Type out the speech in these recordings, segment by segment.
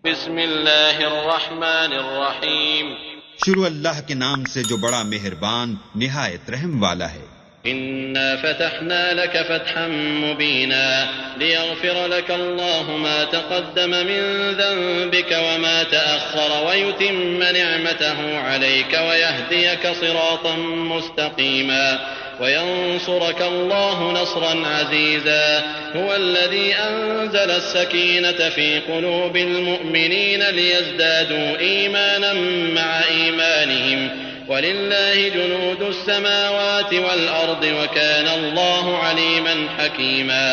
بسم اللہ الرحمن الرحیم شروع اللہ کے نام سے جو بڑا مہربان نہایت رحم والا ہے۔ إنا فتحنا لك فتحا مبينا ليغفر لك الله ما تقدم من ذنبك وما تأخر ويتم نعمته عليك ويهديك صراطا مستقيما وينصرك الله نصرا عزيزا هو الذي أنزل السكينة في قلوب المؤمنين ليزدادوا إيمانا مع إيمانهم وَلِلَّهِ جُنُودُ السَّمَاوَاتِ وَالْأَرْضِ وَكَانَ اللَّهُ عَلِيمًا حَكِيمًا۔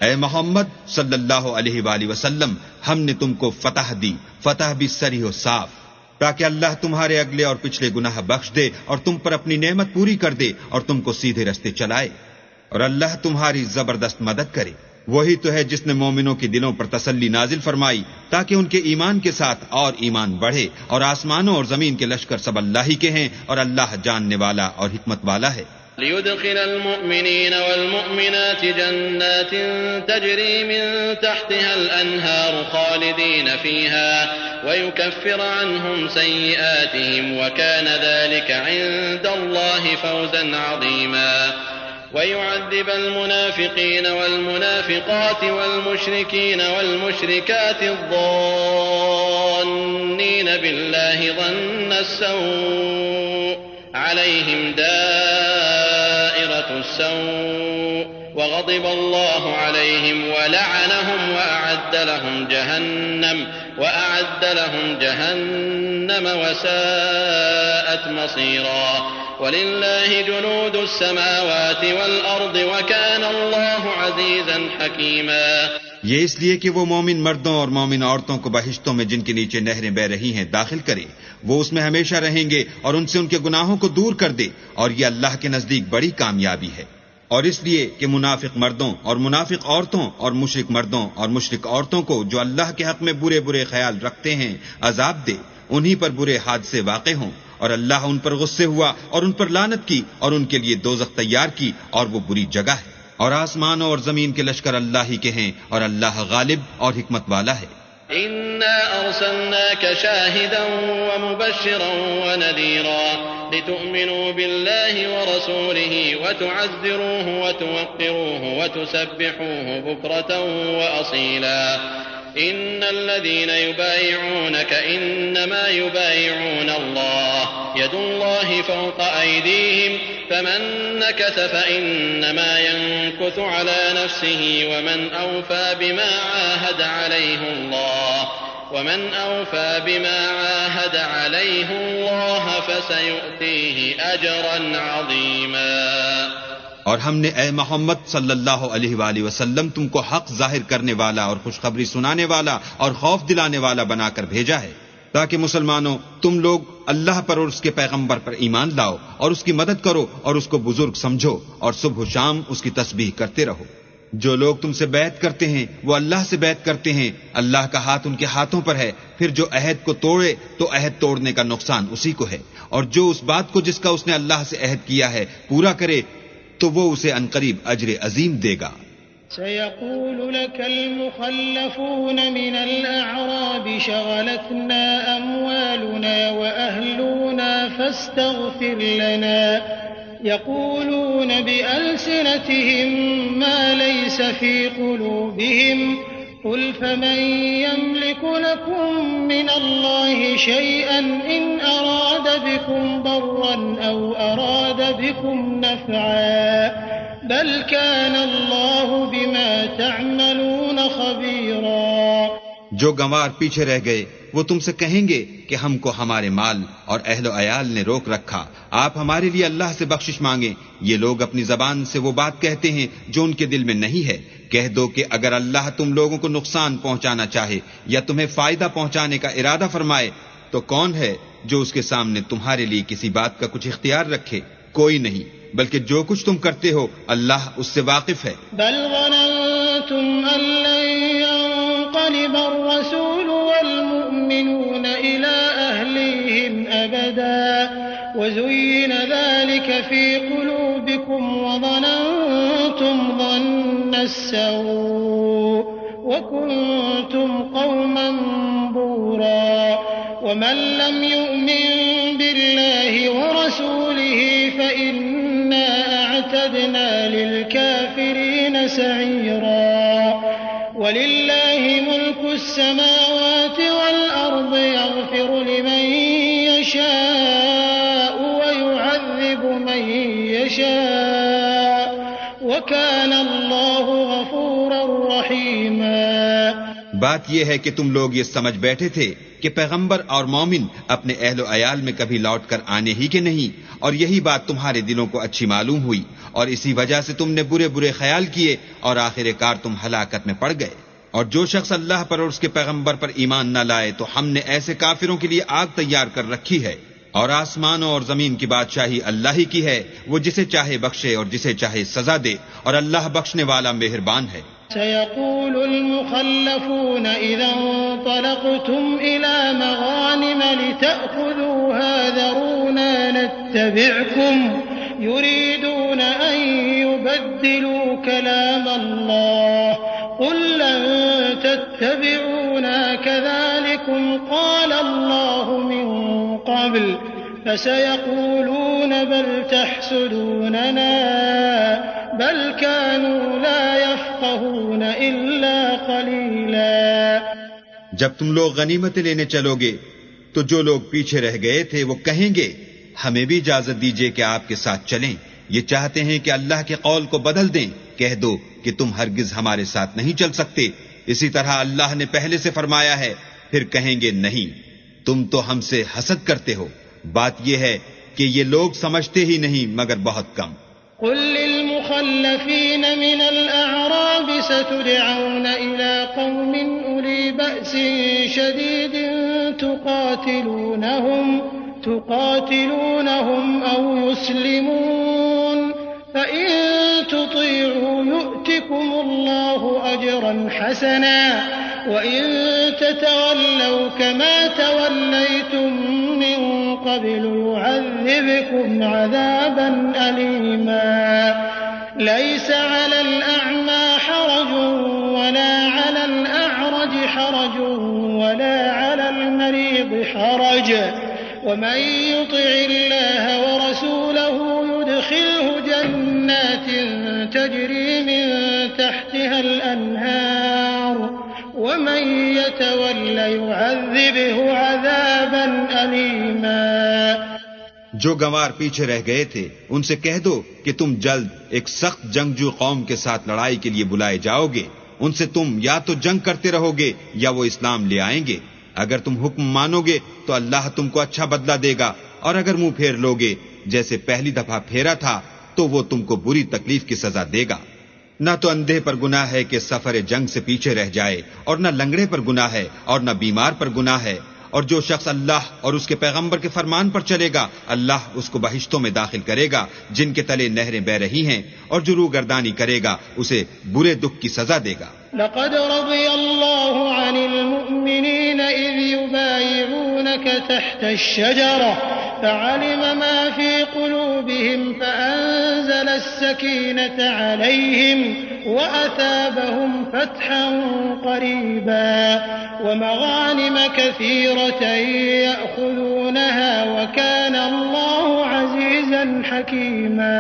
اے محمد صلی اللہ علیہ وآلہ وسلم، ہم نے تم کو فتح دی، فتح بھی صریح و صاف، تاکہ اللہ تمہارے اگلے اور پچھلے گناہ بخش دے اور تم پر اپنی نعمت پوری کر دے اور تم کو سیدھے رستے چلائے، اور اللہ تمہاری زبردست مدد کرے۔ وہی تو ہے جس نے مومنوں کے دلوں پر تسلی نازل فرمائی تاکہ ان کے ایمان کے ساتھ اور ایمان بڑھے، اور آسمانوں اور زمین کے لشکر سب اللہ ہی کے ہیں، اور اللہ جاننے والا اور حکمت والا ہے۔ ليدخل المؤمنين والمؤمنات جنات تجري من تحتها الأنهار خالدين فيها ويكفر عنهم سيئاتهم وكان ذلك عند الله فوزا عظيما ويعذب المنافقين والمنافقات والمشركين والمشركات الظانين بالله ظن السوء عليهم دائرة السوء وغضب الله عليهم ولعنهم وأعد لهم جهنم وساءت مصيرا وَلِلَّهِ جُنُودُ السَّمَاوَاتِ وَالْأَرْضِ وَكَانَ اللَّهُ عَزِيزًا حَكِيمًا۔ یہ اس لیے کہ وہ مومن مردوں اور مومن عورتوں کو بہشتوں میں جن کے نیچے نہریں بہ رہی ہیں داخل کرے، وہ اس میں ہمیشہ رہیں گے اور ان سے ان کے گناہوں کو دور کر دے، اور یہ اللہ کے نزدیک بڑی کامیابی ہے۔ اور اس لیے کہ منافق مردوں اور منافق عورتوں اور مشرک مردوں اور مشرک عورتوں کو جو اللہ کے حق میں برے برے خیال رکھتے ہیں عذاب دے، انہی پر برے حادثے واقع ہوں، اور اللہ ان پر غصے ہوا اور ان پر لعنت کی اور ان کے لیے دوزخ تیار کی، اور وہ بری جگہ ہے۔ اور آسمانوں اور زمین کے لشکر اللہ ہی کے ہیں، اور اللہ غالب اور حکمت والا ہے۔ إِنَّا أَرْسَلْنَاكَ شَاهِدًا وَمُبَشِّرًا وَنَذِيرًا لِتُؤْمِنُوا بِاللَّهِ وَرَسُولِهِ وَتُعَزِّرُوهُ وَتُوَقِّرُوهُ وَتُسَبِّحُوهُ بُكْرَةً وَأَصِيلًا إن الذين يبايعونك إنما يبايعون الله يد الله فوق أيديهم فمن نكث فإنما ينكث على نفسه ومن أوفى بما عاهد عليه الله فسيؤتيه أجرا عظيما۔ اور ہم نے اے محمد صلی اللہ علیہ وآلہ وسلم تم کو حق ظاہر کرنے والا اور خوشخبری سنانے والا اور خوف دلانے والا بنا کر بھیجا ہے، تاکہ مسلمانوں تم لوگ اللہ پر اور اس کے پیغمبر پر ایمان لاؤ اور اس کی مدد کرو اور اس کو بزرگ سمجھو اور صبح و شام اس کی تسبیح کرتے رہو۔ جو لوگ تم سے بیعت کرتے ہیں وہ اللہ سے بیعت کرتے ہیں، اللہ کا ہاتھ ان کے ہاتھوں پر ہے، پھر جو عہد کو توڑے تو عہد توڑنے کا نقصان اسی کو ہے، اور جو اس بات کو جس کا اس نے اللہ سے عہد کیا ہے پورا کرے تو وہ اسے عنقریب اجر عظیم دے گا۔ سيقول لك المخلفون من الأعراب شغلتنا أموالنا وأهلنا فاستغفر لنا يقولون بألسنتهم ما ليس في قلوبهم قل فمن يملك لكم من الله شيئا إن أراد بكم ضرا أو أراد بكم نفعا بل كان الله بما تعملون خبيرا۔ جو گنوار پیچھے رہ گئے وہ تم سے کہیں گے کہ ہم کو ہمارے مال اور اہل و عیال نے روک رکھا، آپ ہمارے لیے اللہ سے بخشش مانگیں۔ یہ لوگ اپنی زبان سے وہ بات کہتے ہیں جو ان کے دل میں نہیں ہے۔ کہہ دو کہ اگر اللہ تم لوگوں کو نقصان پہنچانا چاہے یا تمہیں فائدہ پہنچانے کا ارادہ فرمائے تو کون ہے جو اس کے سامنے تمہارے لیے کسی بات کا کچھ اختیار رکھے؟ کوئی نہیں، بلکہ جو کچھ تم کرتے ہو اللہ اس سے واقف ہے۔ بل ظننتم أن لن ينقلب الرسول والمؤمنون إلى أهليهم أبدا وزين ذلك في قلوبكم وظننتم ظن السوء وكنتم قوما بورا ومن لم يؤمن بالله ورسوله فإنا أعتدنا للكافرين سعيرا ولله ملك السماوات والأرض يغفر لمن يشاء ويعذب من يشاء وكان الله غفورا رحيما۔ بات یہ ہے کہ تم لوگ یہ سمجھ بیٹھے تھے کہ پیغمبر اور مومن اپنے اہل و عیال میں کبھی لوٹ کر آنے ہی کے نہیں، اور یہی بات تمہارے دلوں کو اچھی معلوم ہوئی، اور اسی وجہ سے تم نے برے برے خیال کیے اور آخر کار تم ہلاکت میں پڑ گئے۔ اور جو شخص اللہ پر اور اس کے پیغمبر پر ایمان نہ لائے تو ہم نے ایسے کافروں کے لیے آگ تیار کر رکھی ہے، اور آسمانوں اور زمین کی بادشاہی اللہ ہی کی ہے، وہ جسے چاہے بخشے اور جسے چاہے سزا دے، اور اللہ بخشنے والا مہربان ہے۔ سيقول المخلفون إذا انطلقتم إلى مغانم لتأخذوها ذرونا نتبعكم يريدون أن يبدلوا كلام الله قل لن تتبعونا كذلكم قال الله من قبل فسيقولون بل تحسدوننا بل كانوا لا يفقهون إلا قليلا۔ جب تم لوگ غنیمتیں لینے چلو گے تو جو لوگ پیچھے رہ گئے تھے وہ کہیں گے ہمیں بھی اجازت دیجیے کہ آپ کے ساتھ چلیں، یہ چاہتے ہیں کہ اللہ کے قول کو بدل دیں۔ کہہ دو کہ تم ہرگز ہمارے ساتھ نہیں چل سکتے، اسی طرح اللہ نے پہلے سے فرمایا ہے، پھر کہیں گے نہیں تم تو ہم سے حسد کرتے ہو۔ بات یہ ہے کہ یہ لوگ سمجھتے ہی نہیں مگر بہت کم۔ قل للمخلفين من الأعراب ستدعون إلى قوم أولي بأس شديد تقاتلونهم أو يسلمون فإن تطيعوا يؤتكم الله أجرا حسنا وإن تتولوا كما توليتم من قبل يعذبكم عذابا أليما۔ ليس على الأعمى حرج ولا على الأعرج حرج ولا على المريض حرج ومن يطع الله ورسوله يدخله جنات تجري من تحتها الأنهار ومن يتول يعذبه عذابا أليما۔ جو گنوار پیچھے رہ گئے تھے ان سے کہہ دو کہ تم جلد ایک سخت جنگجو قوم کے ساتھ لڑائی کے لیے بلائے جاؤ گے، ان سے تم یا تو جنگ کرتے رہو گے یا وہ اسلام لے آئیں گے۔ اگر تم حکم مانو گے تو اللہ تم کو اچھا بدلہ دے گا، اور اگر منہ پھیر لوگے جیسے پہلی دفعہ پھیرا تھا تو وہ تم کو بری تکلیف کی سزا دے گا۔ نہ تو اندھے پر گناہ ہے کہ سفر جنگ سے پیچھے رہ جائے، اور نہ لنگڑے پر گناہ ہے، اور نہ بیمار پر گناہ ہے، اور جو شخص اللہ اور اس کے پیغمبر کے فرمان پر چلے گا اللہ اس کو بہشتوں میں داخل کرے گا جن کے تلے نہریں بہ رہی ہیں، اور جو روگردانی کرے گا اسے برے دکھ کی سزا دے گا۔ لقد رضي الله عن المؤمنين إذ يبايعونك تحت الشجرة فعلم ما في قلوبهم فأنزل السكينة عليهم وأثابهم فتحا قريبا ومغانم كثيرة يأخذونها وكان الله عزيزا حكيما۔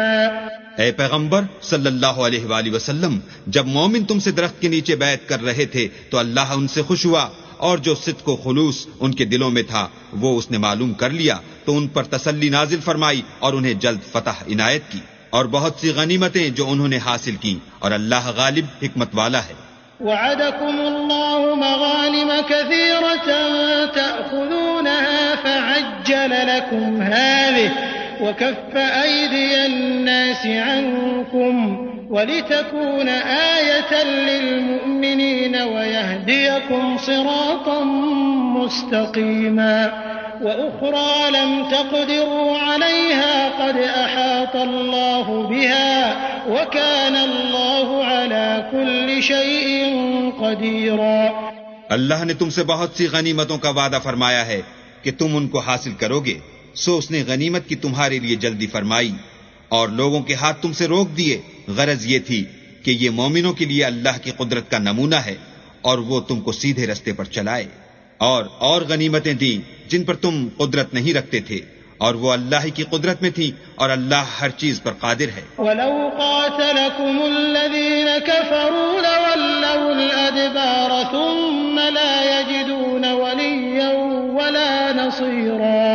اے پیغمبر صلی اللہ علیہ وآلہ وسلم، جب مومن تم سے درخت کے نیچے بیعت کر رہے تھے تو اللہ ان سے خوش ہوا، اور جو صدق و خلوص ان کے دلوں میں تھا وہ اس نے معلوم کر لیا تو ان پر تسلی نازل فرمائی اور انہیں جلد فتح عنایت کی، اور بہت سی غنیمتیں جو انہوں نے حاصل کی، اور اللہ غالب حکمت والا ہے۔ وعدكم الله مغانم كثيرة تأخذونها فعجل لكم هذه وكف أيدي الناس عنكم ولتكون آية للمؤمنين ويهديكم صراطا مستقيما وأخرى لم تقدروا عليها قد أحاط الله بها وكان الله على كل شيء قديرا۔ اللہ نے تم سے بہت سی غنیمتوں کا وعدہ فرمایا ہے کہ تم ان کو حاصل کرو گے، سو اس نے غنیمت کی تمہارے لیے جلدی فرمائی اور لوگوں کے ہاتھ تم سے روک دیے۔ غرض یہ تھی کہ یہ مومنوں کے لیے اللہ کی قدرت کا نمونہ ہے، اور وہ تم کو سیدھے رستے پر چلائے، اور غنیمتیں دیں جن پر تم قدرت نہیں رکھتے تھے، اور وہ اللہ ہی کی قدرت میں تھی، اور اللہ ہر چیز پر قادر ہے۔ وَلَوْ قَاتَلَكُمُ الَّذِينَ كَفَرُوا لَوَلَّوُا الْأَدْبَارَ ثُمَّ لَا يَجِدُونَ وَلِيًّا وَلَا نَصِيرًا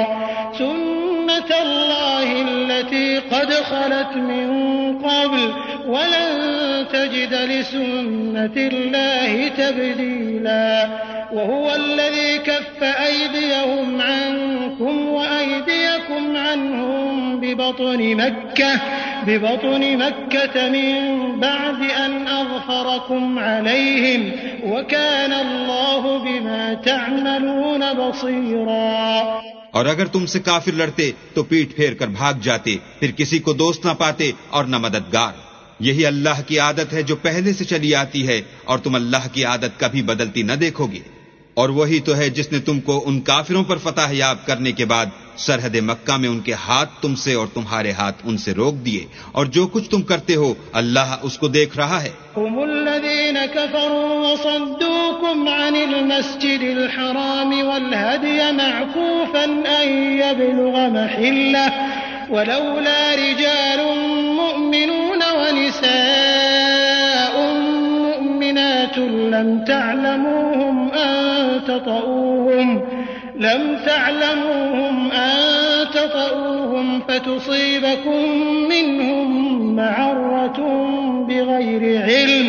سُنَّةَ اللَّهِ الَّتِي قَدْ خَلَتْ مِن قَبْلُ وَلَن تَجِدَ لِسُنَّةِ اللَّهِ تَبْدِيلًا وهو الذي كف أيديهم عنكم وأيديكم عنهم ببطن مكة من بعد أن أظفركم عليهم وكان الله بما تعملون بصيرا۔ اور اگر تم سے کافر لڑتے تو پیٹ پھیر کر بھاگ جاتے، پھر کسی کو دوست نہ پاتے اور نہ مددگار۔ یہی اللہ کی عادت ہے جو پہلے سے چلی آتی ہے، اور تم اللہ کی عادت کبھی بدلتی نہ دیکھو گے۔ اور وہی تو ہے جس نے تم کو ان کافروں پر فتح یاب کرنے کے بعد سرحد مکہ میں ان کے ہاتھ تم سے اور تمہارے ہاتھ ان سے روک دیے، اور جو کچھ تم کرتے ہو اللہ اس کو دیکھ رہا ہے۔ هم الذين كفروا وصدوكم عن المسجد الحرام والهدي معكوفا أن يبلغ محله ولولا رجال مؤمنون ونساء مؤمنات لم تعلموهم أن تطؤوهم فتصيبكم منهم معرة بغير علم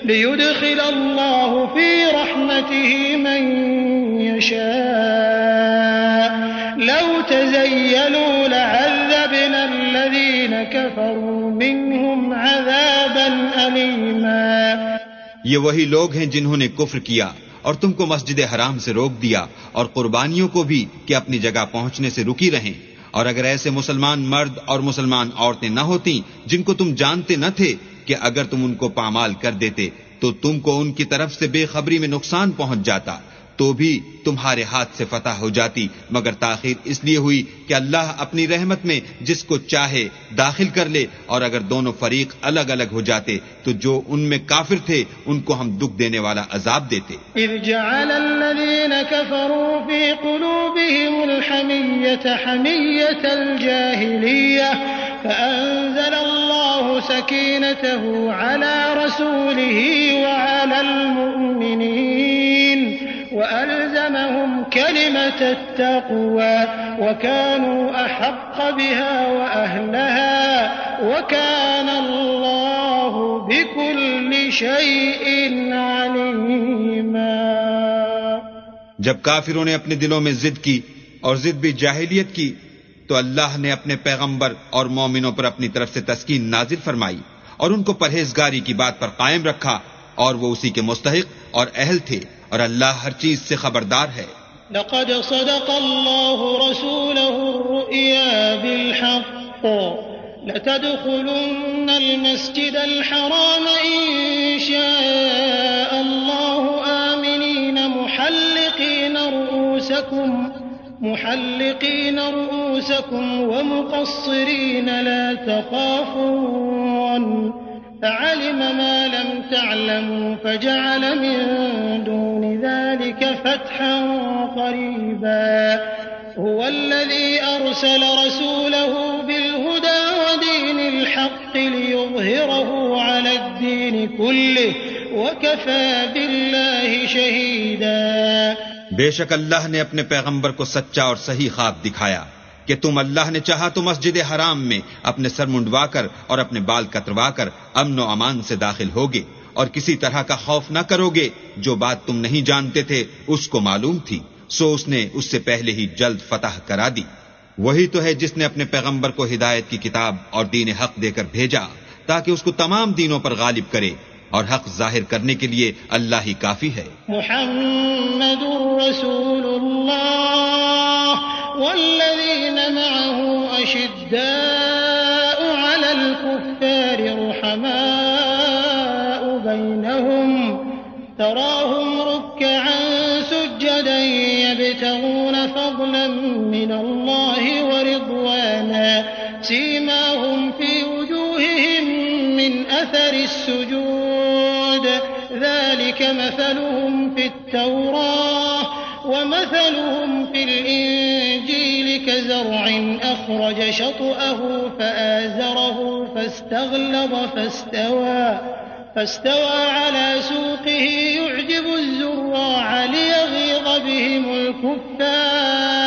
ليدخل الله في رحمته من يشاء لو تزيلوا لعذبنا الذين كفروا منهم عذابا أليما۔ یہ وہی لوگ ہیں جنہوں نے کفر کیا اور تم کو مسجد حرام سے روک دیا، اور قربانیوں کو بھی کہ اپنی جگہ پہنچنے سے رکی رہیں، اور اگر ایسے مسلمان مرد اور مسلمان عورتیں نہ ہوتیں جن کو تم جانتے نہ تھے کہ اگر تم ان کو پامال کر دیتے تو تم کو ان کی طرف سے بے خبری میں نقصان پہنچ جاتا، تو بھی تمہارے ہاتھ سے فتح ہو جاتی، مگر تاخیر اس لیے ہوئی کہ اللہ اپنی رحمت میں جس کو چاہے داخل کر لے، اور اگر دونوں فریق الگ الگ ہو جاتے تو جو ان میں کافر تھے ان کو ہم دکھ دینے والا عذاب دیتے۔ اذ جعل الذين كفروا في قلوبهم الحمية حمية الجاهلية فأنزل الله سكينته على رسوله وعلى المؤمنين وألزمهم كلمة التقوى وكانوا أحق بها وأهلها وكان الله بكل شيء عليما۔ جب کافروں نے اپنے دلوں میں ضد کی، اور ضد بھی جاہلیت کی، تو اللہ نے اپنے پیغمبر اور مومنوں پر اپنی طرف سے تسکین نازل فرمائی، اور ان کو پرہیزگاری کی بات پر قائم رکھا، اور وہ اسی کے مستحق اور اہل تھے، اور اللہ ہر چیز سے خبردار ہے۔ لقد صدق الله رسوله الرؤيا بالحق لتدخلن المسجد الحرام إن شاء الله آمنين محلقين رؤوسكم ومقصرين لا تخافون فعلم ما لم تعلموا فجعل من دون ذلك فتحا قريبا۔ هو الذي أرسل رسوله بالهدى ودين الحق ليظهره على الدين كله وكفى بالله شهيدا۔ بے شک اللہ نے اپنے پیغمبر کو سچا اور صحیح خواب دکھایا کہ تم اللہ نے چاہا تو مسجد حرام میں اپنے سر منڈوا کر اور اپنے بال کتروا کر امن و امان سے داخل ہوگے، اور کسی طرح کا خوف نہ کرو گے۔ جو بات تم نہیں جانتے تھے اس کو معلوم تھی، سو اس نے اس سے پہلے ہی جلد فتح کرا دی۔ وہی تو ہے جس نے اپنے پیغمبر کو ہدایت کی کتاب اور دین حق دے کر بھیجا تاکہ اس کو تمام دینوں پر غالب کرے، اور حق ظاہر کرنے کے لیے اللہ ہی کافی ہے۔ محمد رسول اللہ والذین معه اشداء علی الكفار رحماء بینہم تراہم رکعا سجدا يبتغون فضلا من اللہ ورضوانا سیماہم فی وجوہہم من اثر السجود ذلك مثلهم في التوراة ومثلهم في الإنجيل كزرع أخرج شطأه فآزره فاستوى على سوقه يعجب الزراع ليغيظ بهم الكفار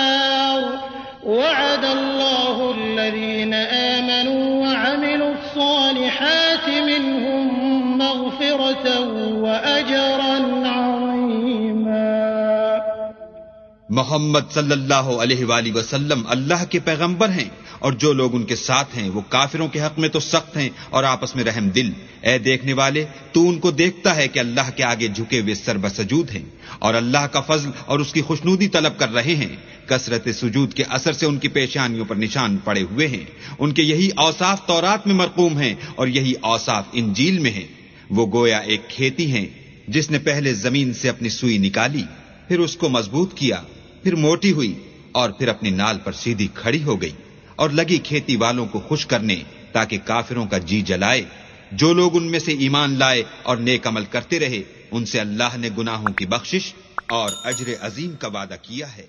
وعد الله الذين آمنوا وعملوا الصالحات منهم مغفرة وأجرا عظيما۔ محمد صلی اللہ علیہ وآلہ وسلم اللہ کے پیغمبر ہیں، اور جو لوگ ان کے ساتھ ہیں وہ کافروں کے حق میں تو سخت ہیں اور آپس میں رحم دل۔ اے دیکھنے والے، تو ان کو دیکھتا ہے کہ اللہ کے آگے جھکے ہوئے سر بسجود ہیں اور اللہ کا فضل اور اس کی خوشنودی طلب کر رہے ہیں۔ کثرت سجود کے اثر سے ان کی پیشانیوں پر نشان پڑے ہوئے ہیں۔ ان کے یہی اوصاف تورات میں مرقوم ہیں اور یہی اوصاف انجیل میں ہیں۔ وہ گویا ایک کھیتی ہیں جس نے پہلے زمین سے اپنی سوئی نکالی، پھر اس کو مضبوط کیا، پھر موٹی ہوئی اور پھر اپنی نال پر سیدھی کھڑی ہو گئی، اور لگی کھیتی والوں کو خوش کرنے تاکہ کافروں کا جی جلائے۔ جو لوگ ان میں سے ایمان لائے اور نیک عمل کرتے رہے، ان سے اللہ نے گناہوں کی بخشش اور اجر عظیم کا وعدہ کیا ہے۔